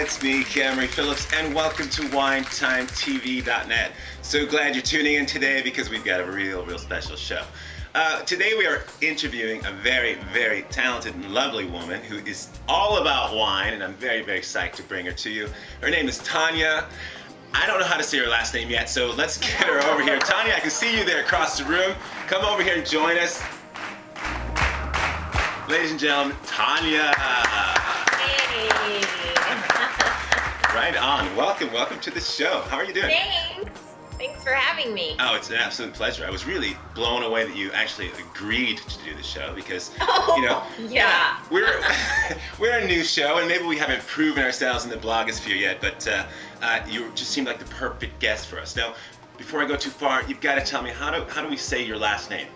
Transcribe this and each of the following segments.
it's me, Cameron Phillips, and welcome to WineTimeTV.net. So glad you're tuning in today because we've got a real special show. Today we are interviewing a very talented and lovely woman who is all about wine, and I'm very psyched to bring her to you. Her name is Tanya. I don't know how to say her last name yet, so let's get her over here. Tanya, I can see you there across the room. Come over here and join us. Ladies and gentlemen, Tanya. Hey. Right on. Welcome to the show. How are you doing? Thanks for having me. Oh, it's an absolute pleasure. I was really blown away that you actually agreed to do the show because, you know, yeah. we're a new show and maybe we haven't proven ourselves in the blogosphere yet, but you just seemed like the perfect guest for us. Now, before I go too far, you've got to tell me, how do we say your last name?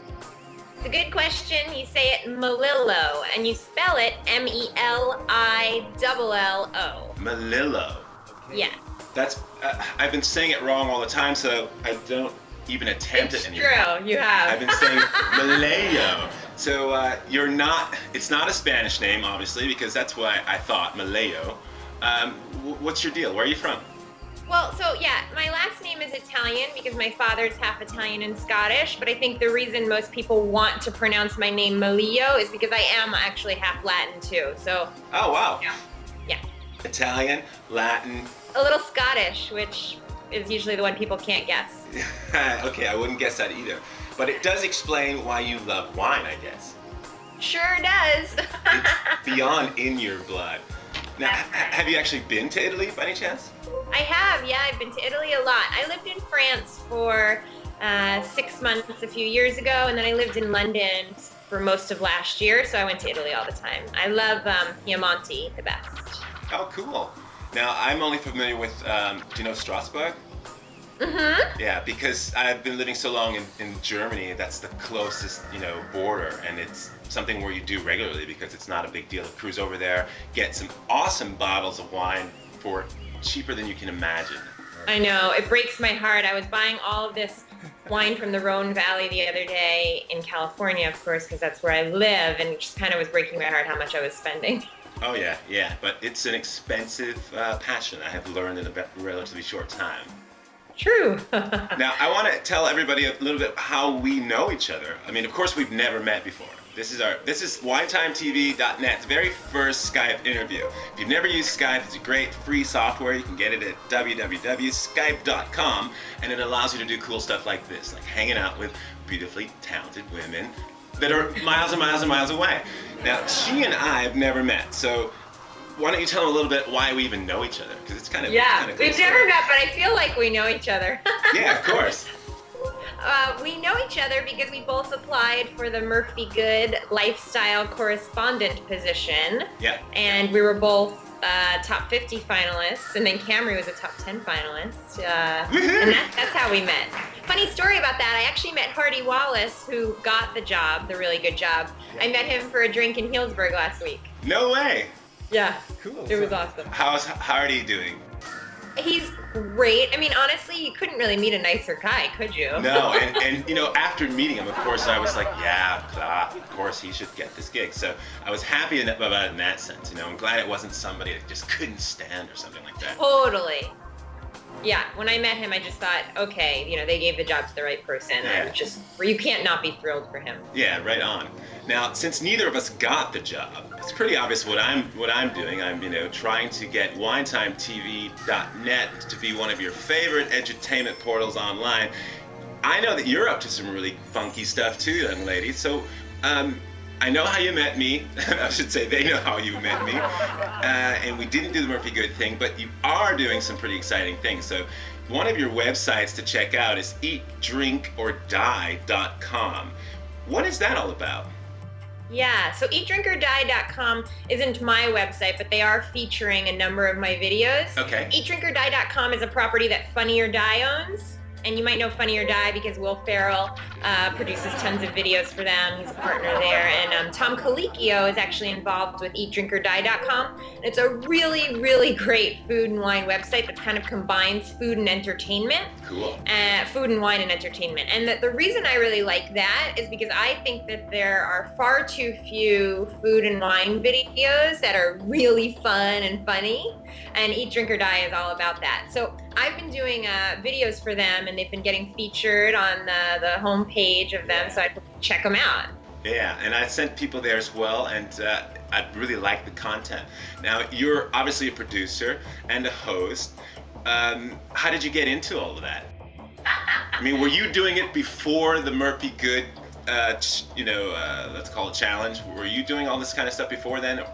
It's a good question. You say it Melillo, and you spell it M-E-L-I-L-L-O. Melillo. Yeah. That's, I've been saying it wrong all the time, so I don't even attempt it anymore. It's true, you have. I've been saying Melillo. So it's not a Spanish name, obviously, because that's why I thought Melillo. What's your deal? Where are you from? Well, so yeah, my last name is Italian because my father's half Italian and Scottish, but I think the reason most people want to pronounce my name Melillo is because I am actually half Latin too, so. Oh, wow. Yeah. Italian, Latin. A little Scottish, which is usually the one people can't guess. Okay, I wouldn't guess that either. But it does explain why you love wine, I guess. Sure does. It's beyond in your blood. Now, have you actually been to Italy by any chance? I have, yeah. I've been to Italy a lot. I lived in France for 6 months a few years ago, and then I lived in London for most of last year, so I went to Italy all the time. I love Piemonte the best. Oh, cool. Now, I'm only familiar with, do you know Strasbourg? Mm-hmm. Yeah, because I've been living so long in Germany, that's the closest, border, and it's something where you do regularly because it's not a big deal to cruise over there, get some awesome bottles of wine for cheaper than you can imagine. I know, it breaks my heart. I was buying all of this wine from the Rhone Valley the other day in California, of course, because that's where I live, and it just kind of was breaking my heart how much I was spending. Oh yeah, but it's an expensive passion, I have learned in a relatively short time. True. Now, I want to tell everybody a little bit how we know each other. I mean, of course, we've never met before. This is WineTimeTV.net's very first Skype interview. If you've never used Skype, it's a great free software. You can get it at www.skype.com, and it allows you to do cool stuff like this, like hanging out with beautifully talented women that are miles and miles away. Now, she and I have never met, so why don't you tell them a little bit why we even know each other? Because it's kind of cool. We've story. never met, but I feel like we know each other. Yeah, of course. We know each other because we both applied for the Murphy-Goode lifestyle correspondent position. Yeah. And we were both top 50 finalists, and then Camry was a top 10 finalist. And that's how we met. Funny story about that, I actually met Hardy Wallace, who got the job, the really good job. I met him for a drink in Healdsburg last week. No way. Yeah. Cool. It was awesome. How's Hardy doing? He's great. I mean, honestly, you couldn't really meet a nicer guy, could you? No, and after meeting him, of course, I was like, yeah, of course he should get this gig. So I was happy about it in that sense, I'm glad it wasn't somebody that just couldn't stand or something like that. Totally. Yeah, when I met him, I just thought, okay, they gave the job to the right person. Yeah. You can't not be thrilled for him. Yeah, right on. Now, since neither of us got the job, it's pretty obvious what I'm doing. I'm, trying to get WineTimeTV.net to be one of your favorite edutainment portals online. I know that you're up to some really funky stuff too, young lady. So, I know how you met me. I should say they know how you met me. And we didn't do the Murphy-Goode thing, but you are doing some pretty exciting things. So one of your websites to check out is eatdrinkorDie.com. What is that all about? Yeah, so eatdrinkorDie.com isn't my website, but they are featuring a number of my videos. Okay. EatdrinkorDie.com is a property that Funny or Die owns. And you might know Funny or Die because Will Ferrell produces tons of videos for them. He's a partner there. And Tom Colicchio is actually involved with eatdrinkorDie.com. And it's a really, really great food and wine website that kind of combines food and entertainment. Cool. Food and wine and entertainment. And the reason I really like that is because I think that there are far too few food and wine videos that are really fun and funny. And Eat, Drink, or Die is all about that. So I've been doing videos for them, and they've been getting featured on the homepage of them, so I check them out. Yeah, and I sent people there as well, and I really like the content. Now, you're obviously a producer and a host. How did you get into all of that? I mean, were you doing it before the murphy-goode, let's call it challenge? Were you doing all this kind of stuff before then?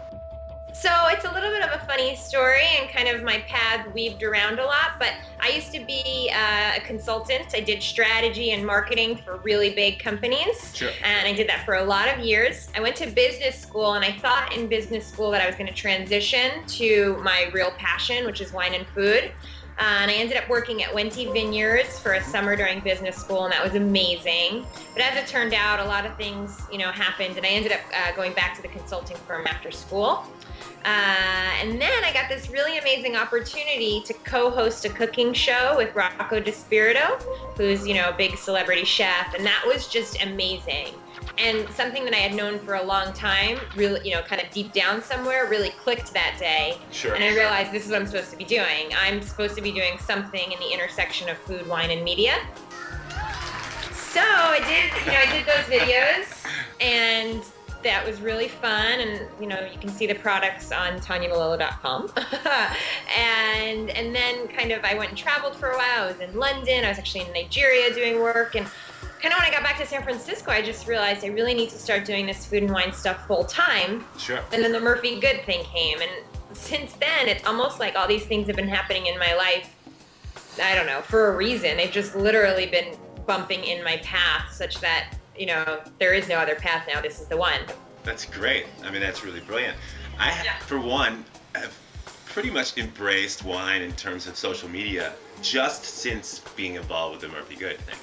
So it's a little bit of a funny story, and kind of my path weaved around a lot, but I used to be a consultant. I did strategy and marketing for really big companies. Sure. And I did that for a lot of years. I went to business school, and I thought in business school that I was going to transition to my real passion, which is wine and food. And I ended up working at Wente Vineyards for a summer during business school, and that was amazing. But as it turned out, a lot of things, happened, and I ended up going back to the consulting firm after school. And then I got this really amazing opportunity to co-host a cooking show with Rocco DiSpirito, who's, a big celebrity chef, and that was just amazing. And something that I had known for a long time, really, kind of deep down somewhere, really clicked that day. Sure. And I realized this is what I'm supposed to be doing. I'm supposed to be doing something in the intersection of food, wine, and media. So I did those videos, and that was really fun, and you can see the products on TanyaMelillo.com. and then kind of I went and traveled for a while. I was in London. I was actually in Nigeria doing work, and kind of when I got back to San Francisco, I just realized I really need to start doing this food and wine stuff full time. Sure. And then the murphy-goode thing came, and since then it's almost like all these things have been happening in my life, I don't know, for a reason. They've just literally been bumping in my path such that there is no other path now. This is the one. That's great. I mean, that's really brilliant. For one, have pretty much embraced wine in terms of social media just since being involved with the murphy-goode thing.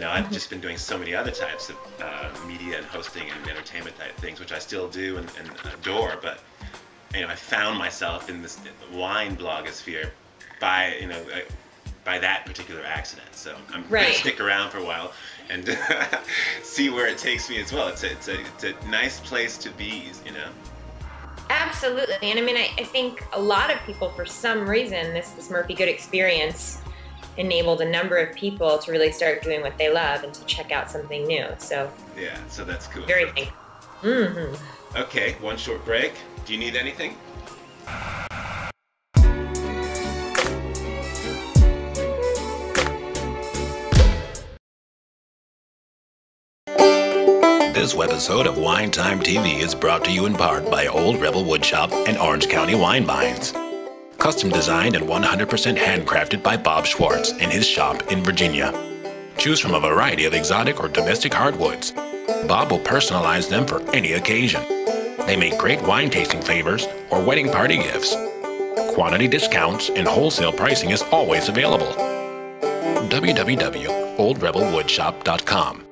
I've just been doing so many other types of media and hosting and entertainment type things, which I still do and adore. But I found myself in this wine blogosphere by that particular accident. So I'm going to stick around for a while and see where it takes me as well. It's a nice place to be, Absolutely. And I mean, I think a lot of people, for some reason, this murphy-goode experience enabled a number of people to really start doing what they love and to check out something new. So yeah, so that's cool. Very thankful. Mm-hmm. Okay, one short break. Do you need anything? This webisode of Wine Time TV is brought to you in part by Old Rebel Woodshop and Orange County Wine Vines. Custom designed and 100% handcrafted by Bob Schwartz in his shop in Virginia. Choose from a variety of exotic or domestic hardwoods. Bob will personalize them for any occasion. They make great wine tasting favors or wedding party gifts. Quantity discounts and wholesale pricing is always available. www.oldrebelwoodshop.com